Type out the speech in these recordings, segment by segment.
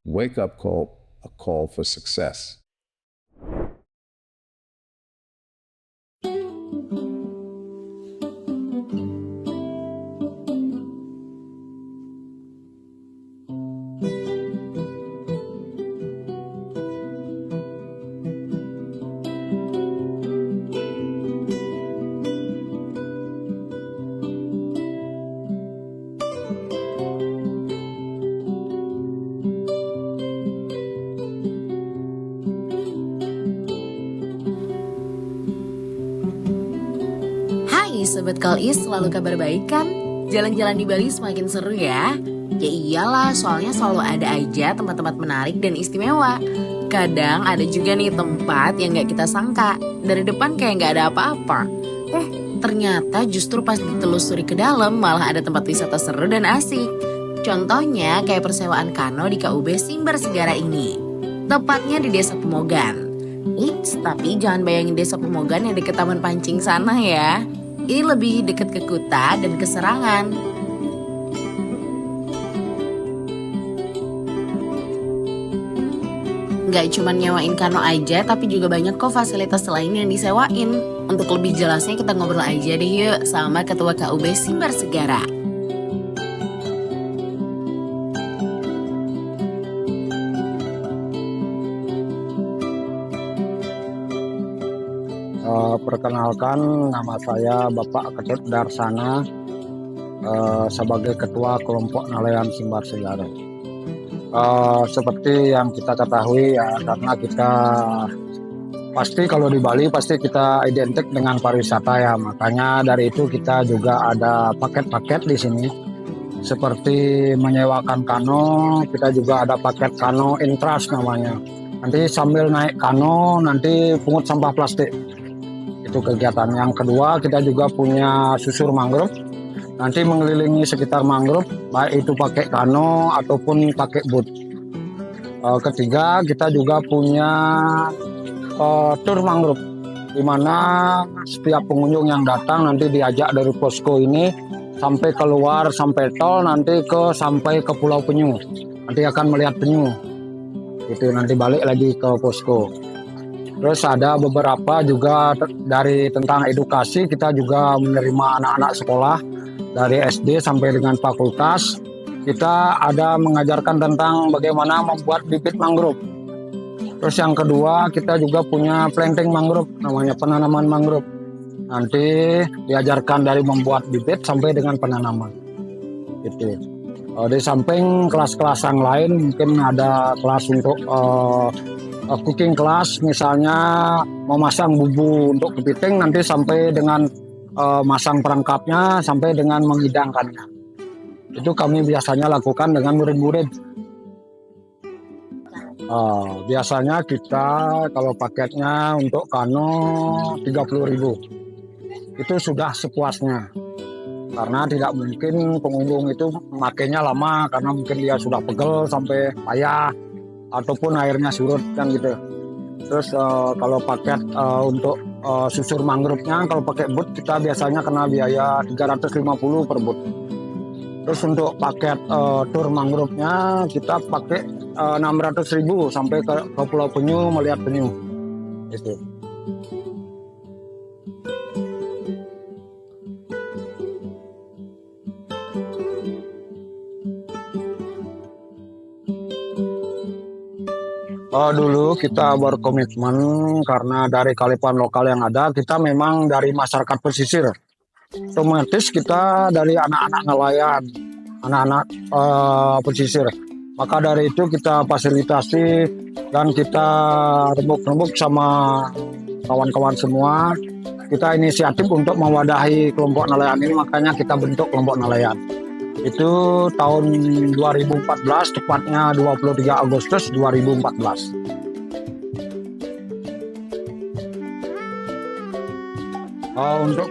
wake-up call, a call for success. Hai Sobat Kalis, selalu kabar baik kan? Jalan-jalan di Bali semakin seru ya? Ya iyalah, soalnya selalu ada aja tempat-tempat menarik dan istimewa. Kadang ada juga nih tempat yang gak kita sangka. Dari depan kayak gak ada apa-apa. Ternyata justru pas ditelusuri ke dalam malah ada tempat wisata seru dan asik. Contohnya kayak persewaan kano di KUB Simbar Segara ini. Tepatnya di Desa Pemogan. Tapi jangan bayangin Desa Pemogan yang deket Taman Pancing sana ya. Ini lebih dekat ke Kuta dan ke Serangan. Gak cuma nyewain kano aja, tapi juga banyak kok fasilitas lain yang disewain. Untuk lebih jelasnya kita ngobrol aja deh yuk sama Ketua KUB Simbar Segara. Perkenalkan, nama saya Bapak Ketut Darsana sebagai Ketua Kelompok Nelayan Simbar Segara. Seperti yang kita ketahui ya, karena kita pasti kalau di Bali pasti kita identik dengan pariwisata ya, makanya dari itu kita juga ada paket-paket di sini. Seperti menyewakan kano, kita juga ada paket kano intras namanya. Nanti sambil naik kano, nanti pungut sampah plastik. Itu kegiatan. Yang kedua, kita juga punya susur mangrove. Nanti mengelilingi sekitar mangrove, baik itu pakai kano ataupun pakai boot. Ketiga, kita juga punya tour mangrove, di mana setiap pengunjung yang datang nanti diajak dari posko ini sampai keluar, sampai tol, nanti sampai ke Pulau Penyu. Nanti akan melihat penyu. Itu nanti balik lagi ke posko. Terus ada beberapa juga dari tentang edukasi, kita juga menerima anak-anak sekolah dari SD sampai dengan fakultas. Kita ada mengajarkan tentang bagaimana membuat bibit mangrove. Terus yang kedua, kita juga punya planting mangrove, namanya penanaman mangrove. Nanti diajarkan dari membuat bibit sampai dengan penanaman. Gitu. Di samping kelas-kelas yang lain, mungkin ada kelas untuk cooking class, misalnya memasang bumbu untuk kepiting, nanti sampai dengan masang perangkapnya, sampai dengan menghidangkannya. Itu kami biasanya lakukan dengan murid-murid. Biasanya kita kalau paketnya untuk kano 30.000, itu sudah sepuasnya. Karena tidak mungkin pengunjung itu makainya lama, karena mungkin dia sudah pegel sampai payah, ataupun airnya surut kan gitu. Terus kalau paket untuk susur mangrove-nya, kalau pakai boot kita biasanya kena biaya 350 per boot. Terus untuk paket tour mangrove-nya kita pakai 600.000 sampai ke Pulau Penyu melihat penyu. Itu. Dulu kita berkomitmen karena dari kalipan lokal yang ada, kita memang dari masyarakat pesisir. Otomatis kita dari anak-anak nelayan, anak-anak pesisir. Maka dari itu kita fasilitasi dan kita rembuk-rembuk sama kawan-kawan semua. Kita inisiatif untuk mewadahi kelompok nelayan ini, makanya kita bentuk kelompok nelayan. Itu tahun 2014, tepatnya 23 Agustus 2014. Untuk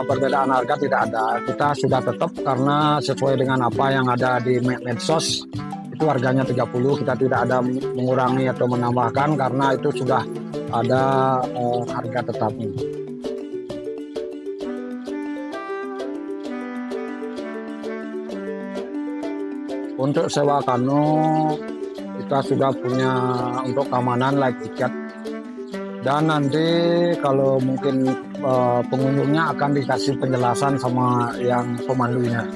perbedaan harga tidak ada. Kita sudah tetap karena sesuai dengan apa yang ada di medsos, itu harganya 30. Kita tidak ada mengurangi atau menambahkan karena itu sudah ada harga tetapnya. Untuk sewa kano kita sudah punya untuk keamanan like tiket. Dan nanti kalau mungkin pengunjungnya akan dikasih penjelasan sama yang pemandunya.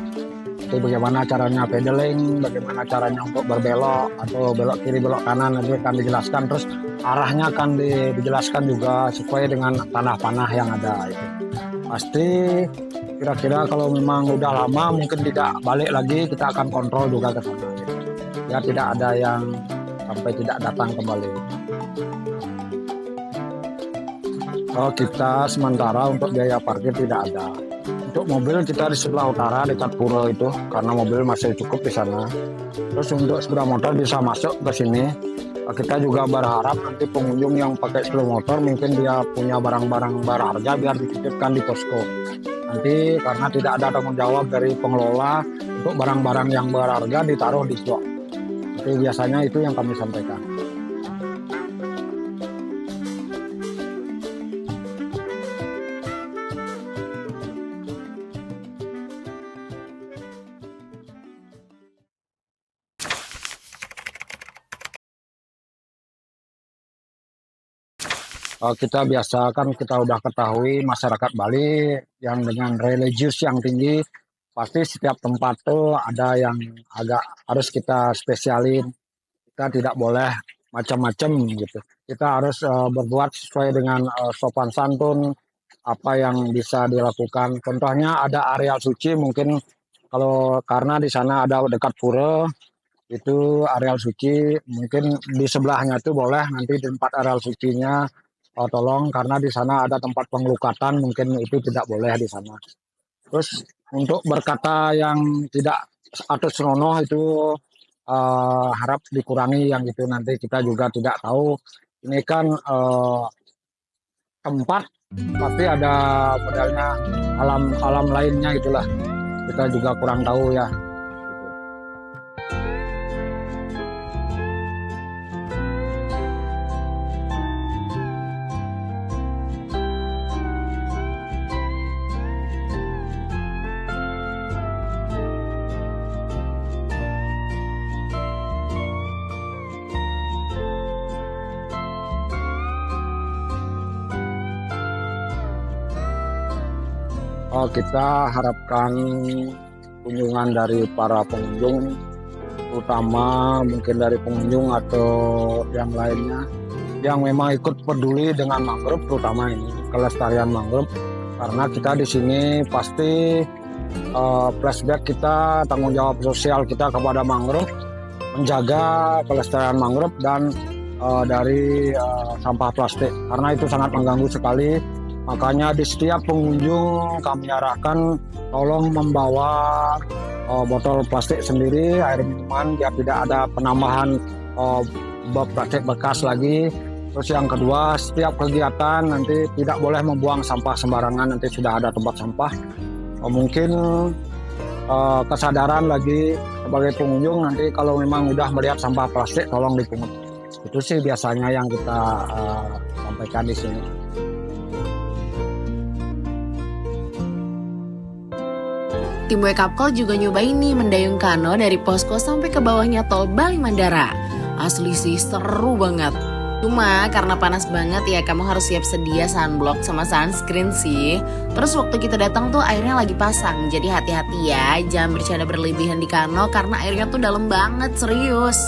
Itu bagaimana caranya pedaling, bagaimana caranya untuk berbelok atau belok kiri belok kanan, nanti akan dijelaskan. Terus arahnya akan dijelaskan juga sesuai dengan tanah panah yang ada. Itu pasti kira-kira kalau memang udah lama mungkin tidak balik lagi, kita akan kontrol juga ke sana. Ya tidak ada yang sampai tidak datang kembali. Kita sementara untuk biaya parkir tidak ada. Untuk mobil kita di sebelah utara dekat pura itu, karena mobil masih cukup di sana. Terus untuk sepeda motor bisa masuk ke sini. Kita juga berharap nanti pengunjung yang pakai sepeda motor mungkin dia punya barang-barang berharga biar dititipkan di posko. Nanti karena tidak ada tanggung jawab dari pengelola untuk barang-barang yang berharga ditaruh di blok. Itu biasanya itu yang kami sampaikan. Kita biasa kan kita udah ketahui masyarakat Bali yang dengan religius yang tinggi, pasti setiap tempat tuh ada yang agak harus kita spesialin. Kita tidak boleh macam-macam gitu. Kita harus berbuat sesuai dengan sopan santun, apa yang bisa dilakukan. Contohnya ada areal suci, mungkin kalau karena di sana ada dekat pura, itu areal suci, mungkin di sebelahnya itu boleh nanti di tempat areal sucinya. Tolong karena di sana ada tempat pengelukatan, mungkin itu tidak boleh di sana. Terus untuk berkata yang tidak atau senonoh itu harap dikurangi yang itu, nanti kita juga tidak tahu. Ini kan tempat pasti ada modelnya alam lainnya itulah, kita juga kurang tahu ya. Kita harapkan kunjungan dari para pengunjung, terutama mungkin dari pengunjung atau yang lainnya yang memang ikut peduli dengan mangrove, terutama ini kelestarian mangrove. Karena kita di sini pasti flashback kita, tanggung jawab sosial kita kepada mangrove, menjaga kelestarian mangrove dan dari sampah plastik, karena itu sangat mengganggu sekali. Makanya di setiap pengunjung kami arahkan tolong membawa botol plastik sendiri, air minuman, biar tidak ada penambahan plastik bekas lagi. Terus yang kedua, setiap kegiatan nanti tidak boleh membuang sampah sembarangan, nanti sudah ada tempat sampah. Mungkin kesadaran lagi sebagai pengunjung, nanti kalau memang udah melihat sampah plastik tolong dipungut. Itu sih biasanya yang kita sampaikan di sini. Tim Wake Up Call juga nyobain nih mendayung kano dari posko sampai ke bawahnya tol Bali Mandara. Asli sih seru banget. Cuma karena panas banget ya, kamu harus siap sedia sunblock sama sunscreen sih. Terus waktu kita datang tuh airnya lagi pasang, jadi hati-hati ya, jangan bercanda berlebihan di kano karena airnya tuh dalam banget, serius.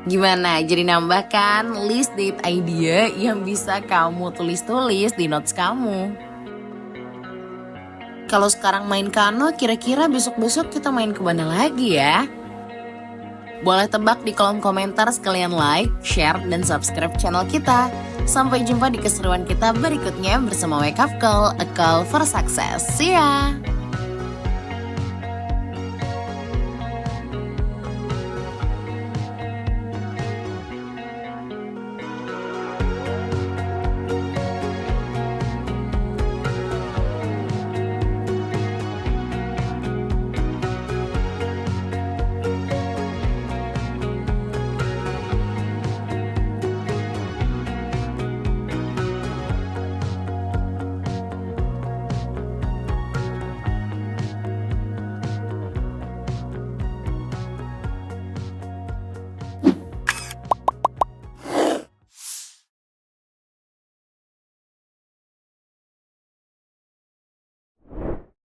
Gimana? Jadi nambah kan list date idea yang bisa kamu tulis-tulis di notes kamu. Kalau sekarang main kano, kira-kira besok-besok kita main ke mana lagi ya? Boleh tebak di kolom komentar, sekalian like, share, dan subscribe channel kita. Sampai jumpa di keseruan kita berikutnya bersama Wake Up Call, a call for success. See ya!